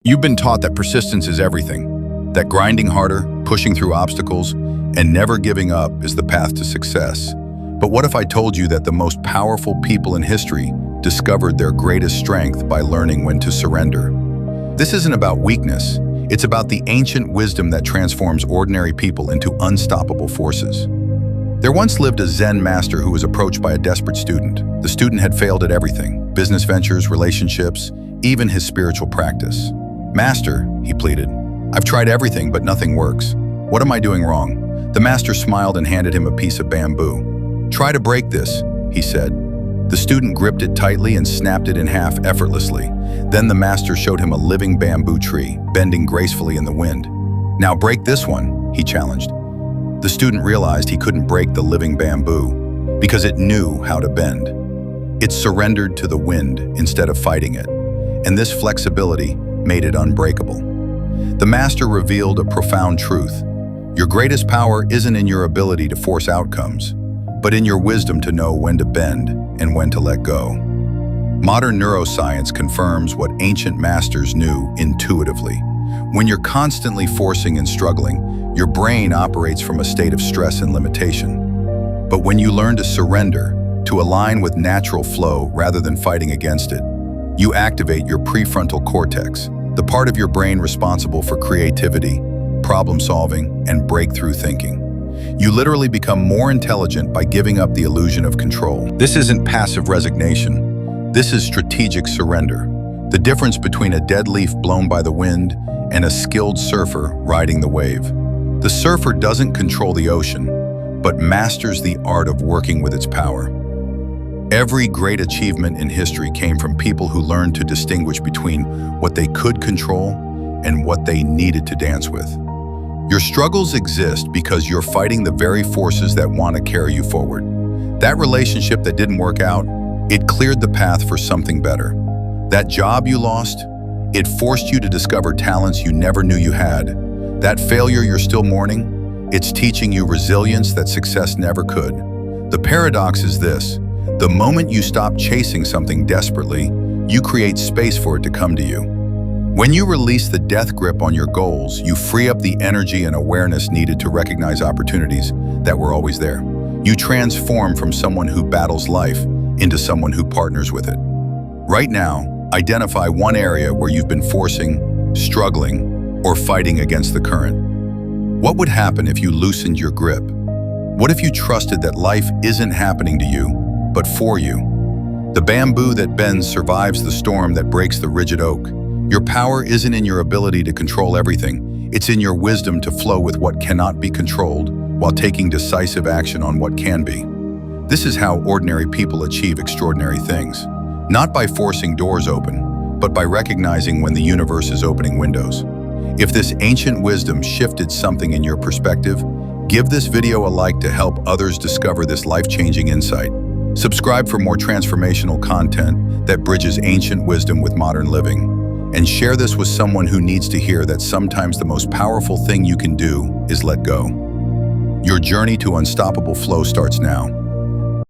You've been taught that persistence is everything, that grinding harder, pushing through obstacles, and never giving up is the path to success. But what if I told you that the most powerful people in history discovered their greatest strength by learning when to surrender? This isn't about weakness. It's about the ancient wisdom that transforms ordinary people into unstoppable forces. There once lived a Zen master who was approached by a desperate student. The student had failed at everything: business ventures, relationships, even his spiritual practice. "Master," he pleaded, "I've tried everything, but nothing works. What am I doing wrong?" The master smiled and handed him a piece of bamboo. "Try to break this," he said. The student gripped it tightly and snapped it in half effortlessly. Then the master showed him a living bamboo tree, bending gracefully in the wind. "Now break this one," he challenged. The student realized he couldn't break the living bamboo because it knew how to bend. It surrendered to the wind instead of fighting it, and this flexibility made it unbreakable. The master revealed a profound truth. Your greatest power isn't in your ability to force outcomes, but in your wisdom to know when to bend and when to let go. Modern neuroscience confirms what ancient masters knew intuitively. When you're constantly forcing and struggling, your brain operates from a state of stress and limitation. But when you learn to surrender, to align with natural flow rather than fighting against it, you activate your prefrontal cortex, the part of your brain responsible for creativity, problem solving, and breakthrough thinking. You literally become more intelligent by giving up the illusion of control. This isn't passive resignation. This is strategic surrender. The difference between a dead leaf blown by the wind and a skilled surfer riding the wave. The surfer doesn't control the ocean, but masters the art of working with its power. Every great achievement in history came from people who learned to distinguish between what they could control and what they needed to dance with. Your struggles exist because you're fighting the very forces that want to carry you forward. That relationship that didn't work out, it cleared the path for something better. That job you lost, it forced you to discover talents you never knew you had. That failure you're still mourning, it's teaching you resilience that success never could. The paradox is this: the moment you stop chasing something desperately, you create space for it to come to you. When you release the death grip on your goals, you free up the energy and awareness needed to recognize opportunities that were always there. You transform from someone who battles life into someone who partners with it. Right now, identify one area where you've been forcing, struggling, or fighting against the current. What would happen if you loosened your grip? What if you trusted that life isn't happening to you, but for you? The bamboo that bends survives the storm that breaks the rigid oak. Your power isn't in your ability to control everything. It's in your wisdom to flow with what cannot be controlled while taking decisive action on what can be. This is how ordinary people achieve extraordinary things. Not by forcing doors open, but by recognizing when the universe is opening windows. If this ancient wisdom shifted something in your perspective, give this video a like to help others discover this life-changing insight. Subscribe for more transformational content that bridges ancient wisdom with modern living. And share this with someone who needs to hear that sometimes the most powerful thing you can do is let go. Your journey to unstoppable flow starts now.